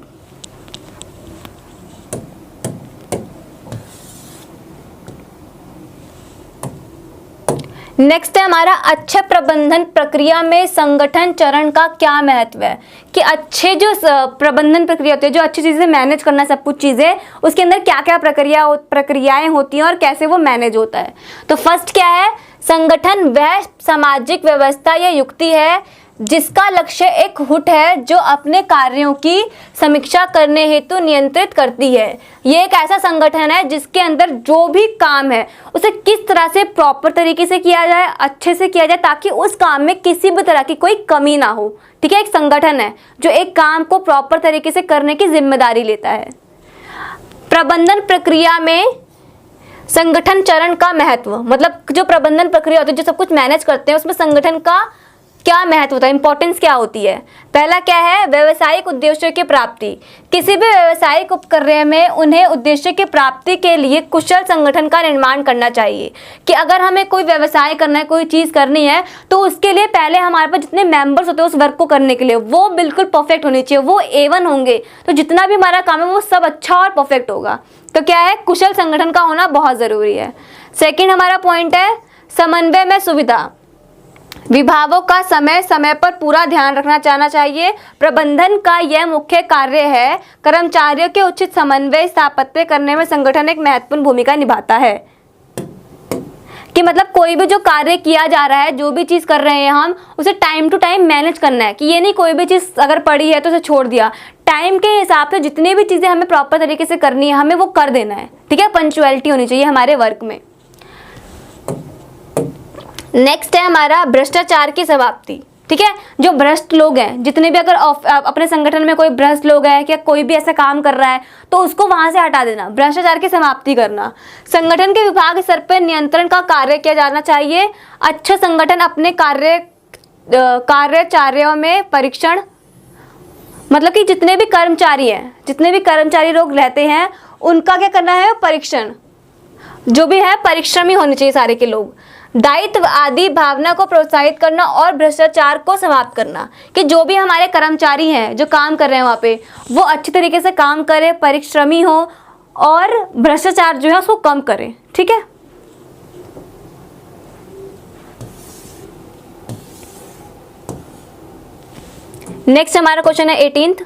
नेक्स्ट है हमारा अच्छे प्रबंधन प्रक्रिया में संगठन चरण का क्या महत्व है, कि अच्छे जो प्रबंधन प्रक्रिया होती है, जो अच्छी चीजें मैनेज करना, सब कुछ चीजें उसके अंदर क्या क्या प्रक्रियाएं होती हैं और कैसे वो मैनेज होता है। तो फर्स्ट क्या है? संगठन वह सामाजिक व्यवस्था या युक्ति है जिसका लक्ष्य एक हुट है जो अपने कार्यों की समीक्षा करने हेतु नियंत्रित करती है। ये एक ऐसा संगठन है जिसके अंदर जो भी काम है उसे किस तरह से प्रॉपर तरीके से किया जाए, अच्छे से किया जाए, ताकि उस काम में किसी भी तरह की कोई कमी ना हो। ठीक है, एक संगठन है जो एक काम को प्रॉपर तरीके से करने की जिम्मेदारी लेता है। प्रबंधन प्रक्रिया में संगठन चरण का महत्व, मतलब जो प्रबंधन प्रक्रिया होती है, जो सब कुछ मैनेज करते हैं, उसमें संगठन का क्या महत्व होता है, इंपॉर्टेंस क्या होती है। पहला क्या है? व्यवसायिक उद्देश्यों की प्राप्ति। किसी भी व्यवसायिक उपक्रम में उन्हें उद्देश्य की प्राप्ति के लिए कुशल संगठन का निर्माण करना चाहिए। कि अगर हमें कोई व्यवसाय करना है, कोई चीज़ करनी है, तो उसके लिए पहले हमारे पास जितने मेंबर्स होते हैं उस वर्क को करने के लिए, वो बिल्कुल परफेक्ट होनी चाहिए, वो A1 होंगे, तो जितना भी हमारा काम है वो सब अच्छा और परफेक्ट होगा। तो क्या है? कुशल संगठन का होना बहुत ज़रूरी है। सेकेंड हमारा पॉइंट है समन्वय में सुविधा। विभागों का समय समय पर पूरा ध्यान रखना चाहना चाहिए। प्रबंधन का यह मुख्य कार्य है। कर्मचारियों के उचित समन्वय स्थापित करने में संगठन एक महत्वपूर्ण भूमिका निभाता है। कि मतलब कोई भी जो कार्य किया जा रहा है, जो भी चीज़ कर रहे हैं हम, उसे टाइम टू टाइम मैनेज करना है। कि ये नहीं कोई भी चीज़ अगर पड़ी है तो उसे छोड़ दिया, टाइम के हिसाब से जितनी भी चीज़ें हमें प्रॉपर तरीके से करनी है, हमें वो कर देना है। ठीक है, पंक्चुअलिटी होनी चाहिए हमारे वर्क में। नेक्स्ट है हमारा भ्रष्टाचार की समाप्ति। ठीक है, जो भ्रष्ट लोग हैं, जितने भी अगर अपने संगठन में कोई भ्रष्ट लोग है या कोई भी ऐसा काम कर रहा है तो उसको वहां से हटा देना, भ्रष्टाचार की समाप्ति करना। संगठन के विभाग स्तर पर नियंत्रण का कार्य किया जाना चाहिए। अच्छा संगठन अपने कार्याचार्यों में परीक्षण, मतलब कि जितने भी कर्मचारी हैं, जितने भी कर्मचारी लोग रहते हैं, उनका क्या करना है? परीक्षण, जो भी है परिश्रमी होने चाहिए सारे के लोग। दायित्व आदि भावना को प्रोत्साहित करना और भ्रष्टाचार को समाप्त करना। कि जो भी हमारे कर्मचारी हैं जो काम कर रहे हैं वहाँ पे, वो अच्छी तरीके से काम करें, परिश्रमी हो और भ्रष्टाचार जो है उसको कम करें। ठीक है, नेक्स्ट हमारा क्वेश्चन है 18th।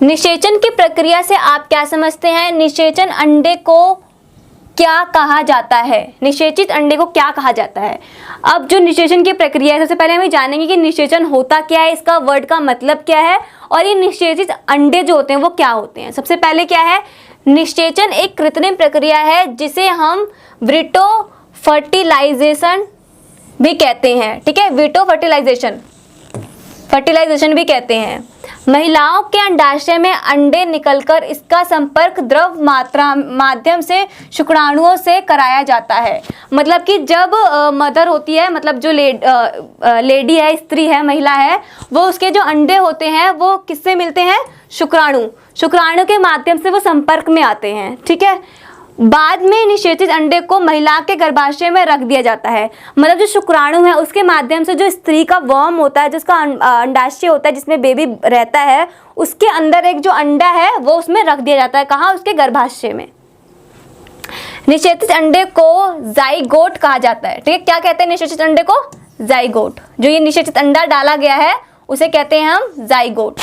निषेचन की प्रक्रिया से आप क्या समझते हैं? निषेचन अंडे को क्या कहा जाता है? निषेचित अंडे को क्या कहा जाता है? अब जो निषेचन की प्रक्रिया है, सबसे पहले हम जानेंगे कि निषेचन होता क्या है, इसका वर्ड का मतलब क्या है, और ये निषेचित अंडे जो होते हैं वो क्या होते हैं। सबसे पहले क्या है? निषेचन एक कृत्रिम प्रक्रिया है जिसे हम विट्रो फर्टिलाइजेशन भी कहते हैं। ठीक है, विट्रो फर्टिलाइजेशन भी कहते हैं। महिलाओं के अंडाशय में अंडे निकलकर इसका संपर्क द्रव माध्यम से शुक्राणुओं से कराया जाता है। मतलब कि जब मदर होती है, मतलब जो लेडी है, स्त्री है, महिला है, वो उसके जो अंडे होते हैं वो किससे मिलते हैं? शुक्राणु के माध्यम से वो संपर्क में आते हैं। ठीक है, बाद में निषेचित अंडे को महिला के गर्भाशय में रख दिया जाता है। मतलब जो शुक्राणु है उसके माध्यम से जो स्त्री का वर्म होता है, जिसका अंडाशय होता है, जिसमें बेबी रहता है, उसके अंदर एक जो अंडा है वो उसमें रख दिया जाता है। कहाँ? उसके गर्भाशय में। निषेचित अंडे को जाइगोट कहा जाता है। ठीक है, क्या कहते हैं निषेचित अंडे को? जाइगोट। जो ये निषेचित अंडा डाला गया है उसे कहते हैं हम जाइगोट।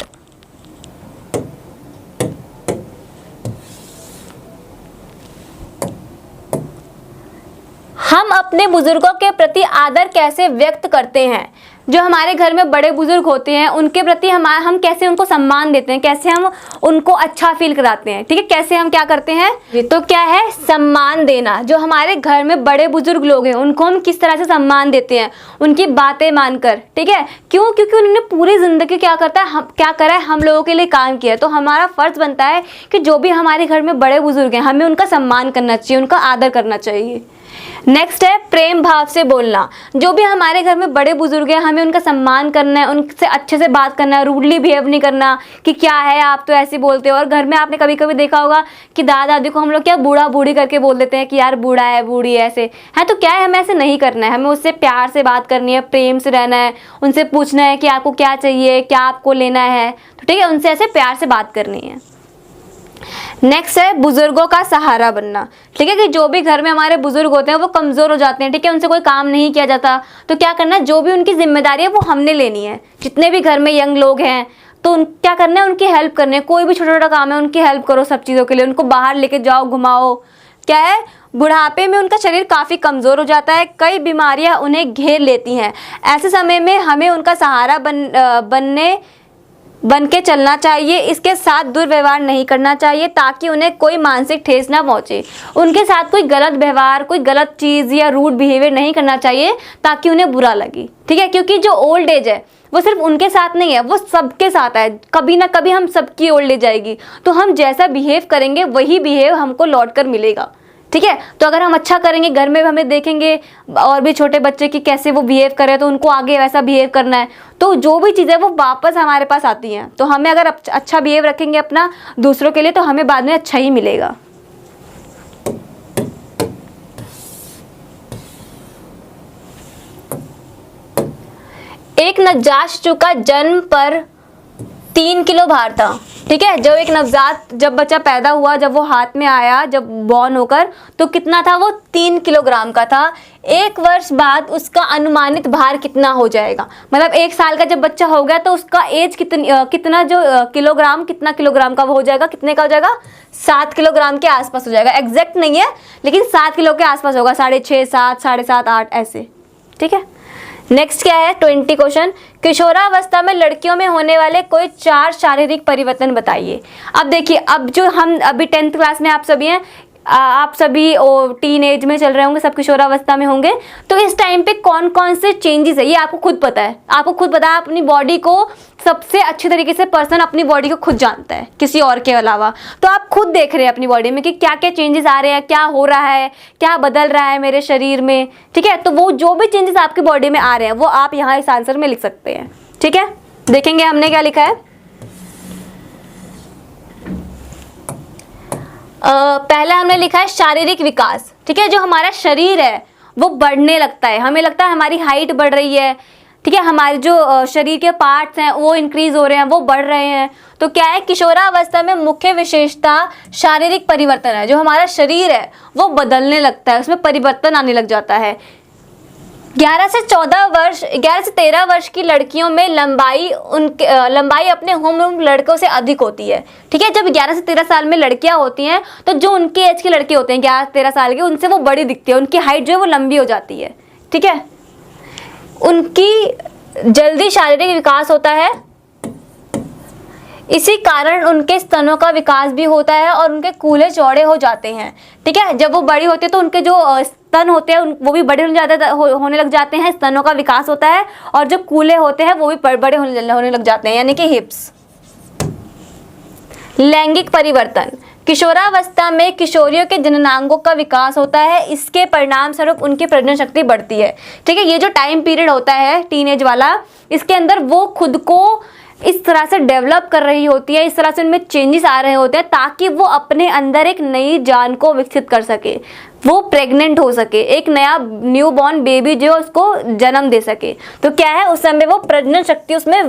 हम अपने बुजुर्गों के प्रति आदर कैसे व्यक्त करते हैं? जो हमारे घर में बड़े बुजुर्ग होते हैं उनके प्रति हम कैसे उनको सम्मान देते हैं, कैसे हम उनको अच्छा फील कराते हैं। ठीक है, कैसे हम क्या करते हैं? तो क्या है? सम्मान देना। जो हमारे घर में बड़े बुजुर्ग लोग हैं उनको हम किस तरह से सम्मान देते हैं? उनकी बातें मानकर। ठीक है, क्यों? क्योंकि उन्होंने पूरी जिंदगी क्या करा है? हम लोगों के लिए काम किया। तो हमारा फर्ज बनता है कि जो भी हमारे घर में बड़े बुजुर्ग हैं हमें उनका सम्मान करना चाहिए, उनका आदर करना चाहिए। नेक्स्ट है प्रेम भाव से बोलना। जो भी हमारे घर में बड़े बुजुर्ग हैं हमें उनका सम्मान करना है, उनसे अच्छे से बात करना है, रूडली बिहेव नहीं करना कि क्या है आप तो ऐसे बोलते हो। और घर में आपने कभी कभी देखा होगा कि दादा दादी को हम लोग क्या बूढ़ा बूढ़ी करके बोल देते हैं कि यार बूढ़ा है बूढ़ी है ऐसे है, तो क्या है हमें ऐसे नहीं करना है, हमें उससे प्यार से बात करनी है, प्रेम से रहना है, उनसे पूछना है कि आपको क्या चाहिए, क्या आपको लेना है, तो ठीक है उनसे ऐसे प्यार से बात करनी है। नेक्स्ट है बुजुर्गों का सहारा बनना। ठीक है कि जो भी घर में हमारे बुजुर्ग होते हैं वो कमजोर हो जाते हैं, ठीक है उनसे कोई काम नहीं किया जाता, तो क्या करना है, जो भी उनकी जिम्मेदारी है वो हमने लेनी है। जितने भी घर में यंग लोग हैं तो क्या करना है, उनकी हेल्प करनी है, कोई भी छोटा छोटा काम है उनकी हेल्प करो सब चीज़ों के लिए, उनको बाहर लेके जाओ घुमाओ। क्या है, बुढ़ापे में उनका शरीर काफ़ी कमज़ोर हो जाता है, कई बीमारियां उन्हें घेर लेती हैं। ऐसे समय में हमें उनका सहारा बन के चलना चाहिए। इसके साथ दुर्व्यवहार नहीं करना चाहिए ताकि उन्हें कोई मानसिक ठेस ना पहुंचे। उनके साथ कोई गलत व्यवहार, कोई गलत चीज़ या रूड बिहेवियर नहीं करना चाहिए ताकि उन्हें बुरा लगे। ठीक है, क्योंकि जो ओल्ड एज है वो सिर्फ उनके साथ नहीं है, वो सबके साथ है, कभी ना कभी हम सबकी ओल्ड एज आएगी, तो हम जैसा बिहेव करेंगे वही बिहेव हमको लौट कर मिलेगा। ठीक है, तो अगर हम अच्छा करेंगे, घर में हमें देखेंगे और भी छोटे बच्चे की कैसे वो बिहेव करे तो उनको आगे वैसा बिहेव करना है, तो जो भी चीज़ें वो वापस हमारे पास आती हैं। तो हमें अगर अच्छा बिहेव रखेंगे अपना दूसरों के लिए तो हमें बाद में अच्छा ही मिलेगा। एक नवजात का जन्म पर 3 किलो भार था। ठीक है, जब बच्चा पैदा हुआ, जब वो हाथ में आया, जब बॉर्न होकर, तो कितना था, वो 3 किलोग्राम का था। 1 वर्ष बाद उसका अनुमानित भार कितना हो जाएगा, मतलब 1 साल का जब बच्चा हो गया तो उसका एज कितना जो कितना किलोग्राम का वो हो जाएगा, कितने का हो जाएगा, 7 किलोग्राम के आसपास हो जाएगा। एग्जैक्ट नहीं है लेकिन 7 किलो के आसपास होगा, 6.5, 7, 7.5, 8 ऐसे। ठीक है, नेक्स्ट क्या है 20 क्वेश्चन, किशोरावस्था में लड़कियों में होने वाले कोई 4 शारीरिक परिवर्तन बताइए। अब देखिए, अब जो हम अभी 10th क्लास में आप सभी हैं, आप सभी टीन एज में चल रहे होंगे, सब किशोरावस्था में होंगे, तो इस टाइम पे कौन कौन से चेंजेस है ये आपको खुद पता है। आपको खुद पता है, अपनी बॉडी को सबसे अच्छे तरीके से पर्सन अपनी बॉडी को खुद जानता है किसी और के अलावा। तो आप खुद देख रहे हैं अपनी बॉडी में कि क्या क्या चेंजेस आ रहे हैं, क्या हो रहा है, क्या बदल रहा है मेरे शरीर में। ठीक है, तो वो जो भी चेंजेस आपकी बॉडी में आ रहे हैं वो आप यहाँ इस आंसर में लिख सकते हैं। ठीक है, देखेंगे हमने क्या लिखा है। पहला हमने लिखा है शारीरिक विकास। ठीक है, जो हमारा शरीर है वो बढ़ने लगता है, हमें लगता है हमारी हाइट बढ़ रही है। ठीक है, हमारे जो शरीर के पार्ट्स हैं वो इंक्रीज हो रहे हैं, वो बढ़ रहे हैं। तो क्या है, किशोरावस्था में मुख्य विशेषता शारीरिक परिवर्तन है। जो हमारा शरीर है वो बदलने लगता है, उसमें परिवर्तन आने लग जाता है। 11 से 13 वर्ष की लड़कियों में लंबाई अपने होम लड़कों से अधिक होती है। ठीक है, जब 11 से 13 साल में लड़कियां होती हैं तो जो उनके एज के लड़के होते हैं 11 से 13 साल के, उनसे वो बड़ी दिखती है, उनकी हाइट जो है वो लंबी हो जाती है। ठीक है, उनकी जल्दी शारीरिक विकास होता है, इसी कारण उनके स्तनों का विकास भी होता है और उनके कूल्हे चौड़े हो जाते हैं। ठीक है, जब वो बड़ी होती है तो उनके जो स्तन होते हैं वो भी बड़े होने लग जाते हैं, स्तनों का विकास होता है, और जो कूल्हे होते हैं वो भी बड़े होने लग जाते हैं, यानी कि हिप्स। लैंगिक परिवर्तन, किशोरावस्था में किशोरियों के जननांगों का विकास होता है, इसके परिणाम स्वरूप उनकी प्रजनन शक्ति बढ़ती है। ठीक है, ये जो टाइम पीरियड होता है टीनेज वाला, इसके अंदर वो खुद को इस तरह से डेवलप कर रही होती है, इस तरह से उनमें चेंजेस आ रहे होते हैं ताकि वो अपने अंदर एक नई जान को विकसित कर सके, वो प्रेग्नेंट हो सके, एक नया न्यूबॉर्न बेबी जो उसको जन्म दे सके। तो क्या है, उस समय वो प्रजनन शक्ति उसमें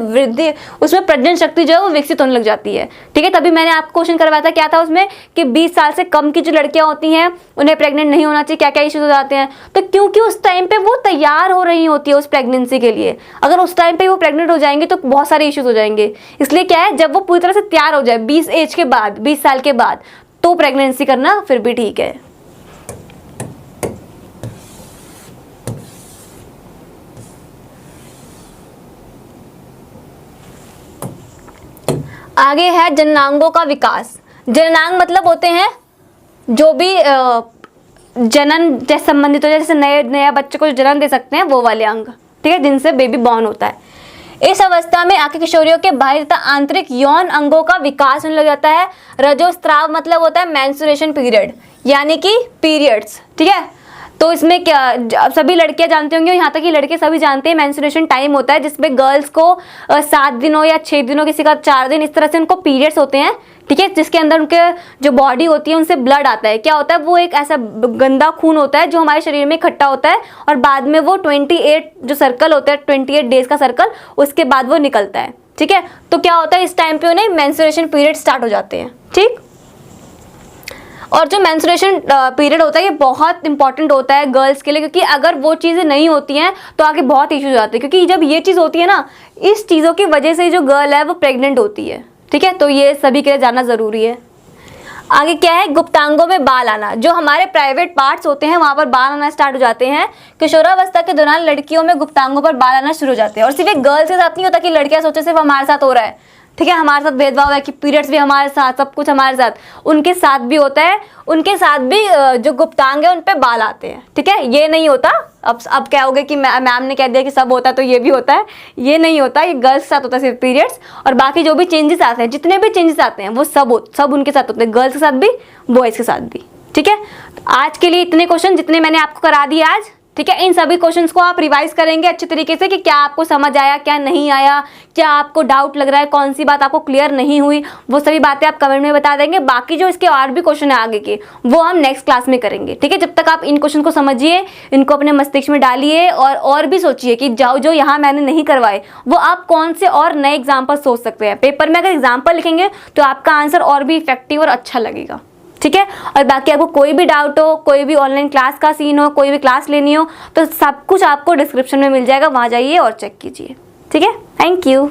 प्रजनन शक्ति जो है वो विकसित होने लग जाती है। ठीक है, तभी मैंने आपको क्वेश्चन करवाया था, क्या था उसमें कि 20 साल से कम की जो लड़कियां होती हैं उन्हें प्रेग्नेंट नहीं होना चाहिए, क्या क्या इश्यूज हो जाते हैं। तो क्योंकि उस टाइम पे वो तैयार हो रही होती है उस प्रेगनेंसी के लिए, अगर उस टाइम पे वो प्रेग्नेंट हो जाएंगे तो बहुत सारे इश्यूज हो जाएंगे। इसलिए क्या है, जब वो पूरी तरह से तैयार हो जाए 20 साल के बाद, तो प्रेगनेंसी करना फिर भी ठीक है। आगे है जननांगों का विकास। जननांग मतलब होते हैं जो भी जनन जैसे संबंधित हो, जैसे नया बच्चे को जन्म दे सकते हैं वो वाले अंग। ठीक है, जिनसे बेबी बॉर्न होता है। इस अवस्था में आके किशोरियों के बाह्य तथा आंतरिक यौन अंगों का विकास होने लग जाता है। रजोस्त्राव मतलब होता है मेंस्ट्रुएशन पीरियड, यानी कि पीरियड्स। ठीक है, तो इसमें क्या सभी लड़कियां जानते होंगे, यहाँ तक कि लड़के सभी जानते हैं, मेंस्ट्रुएशन टाइम होता है जिसमें गर्ल्स को 7 दिनों या 6 दिनों, किसी का 4 दिन, इस तरह से उनको पीरियड्स होते हैं, ठीक है, जिसके अंदर उनके जो बॉडी होती है उनसे ब्लड आता है। क्या होता है, वो एक ऐसा गंदा खून होता है जो हमारे शरीर में इकट्ठा होता है और बाद में वो 28 जो सर्कल होता है, 28 डेज का सर्कल, उसके बाद वो निकलता है, ठीक है। तो क्या होता है, इस टाइम पे उन्हें मेंस्ट्रुएशन पीरियड स्टार्ट हो जाते हैं, ठीक। और जो मेंस्ट्रुएशन पीरियड होता है ये बहुत इंपॉर्टेंट होता है गर्ल्स के लिए, क्योंकि अगर वो चीज़ें नहीं होती हैं तो आगे बहुत इश्यूज आते हैं, क्योंकि जब ये चीज़ होती है ना, इस चीज़ों की वजह से जो गर्ल है वो प्रेग्नेंट होती है, ठीक है। तो ये सभी के लिए जानना ज़रूरी है। आगे क्या है, गुप्तांगों में बाल आना। जो हमारे प्राइवेट पार्ट्स होते हैं वहाँ पर बाल आना स्टार्ट हो जाते हैं। किशोरावस्था के दौरान लड़कियों में गुप्तांगों पर बाल आना शुरू हो जाते हैं। और सिर्फ एक गर्ल्स के साथ नहीं होता कि लड़कियाँ सोचे सिर्फ हमारे साथ हो रहा है, ठीक है, हमारे साथ भेदभाव है कि पीरियड्स भी हमारे साथ, सब कुछ हमारे साथ, उनके साथ भी होता है। उनके साथ भी जो गुप्तांग है उन पे बाल आते हैं, ठीक है। ये नहीं होता, अब क्या होगा कि मैम ने कह दिया कि सब होता है तो ये भी होता है, ये नहीं होता, ये गर्ल्स के साथ होता है सिर्फ पीरियड्स। और बाकी जो भी चेंजेस आते हैं, जितने भी चेंजेस आते हैं वो सब उनके साथ होते हैं, गर्ल्स के साथ भी, बॉयज़ के साथ भी, ठीक है। तो आज के लिए इतने क्वेश्चन जितने मैंने आपको करा दिए आज, ठीक है। इन सभी क्वेश्चंस को आप रिवाइज करेंगे अच्छे तरीके से कि क्या आपको समझ आया, क्या नहीं आया, क्या आपको डाउट लग रहा है, कौन सी बात आपको क्लियर नहीं हुई, वो सभी बातें आप कमेंट में बता देंगे। बाकी जो इसके और भी क्वेश्चन है आगे के, वो हम नेक्स्ट क्लास में करेंगे, ठीक है। जब तक आप इन क्वेश्चन को समझिए, इनको अपने मस्तिष्क में डालिए और भी सोचिए कि जो यहाँ मैंने नहीं करवाए वो आप कौन से और नए एग्जाम्पल सोच सकते हैं। पेपर में अगर एग्जाम्पल लिखेंगे तो आपका आंसर और भी इफेक्टिव और अच्छा लगेगा, ठीक है। और बाकी आपको कोई भी डाउट हो, कोई भी ऑनलाइन क्लास का सीन हो, कोई भी क्लास लेनी हो, तो सब कुछ आपको डिस्क्रिप्शन में मिल जाएगा, वहाँ जाइए और चेक कीजिए, ठीक है। Thank you.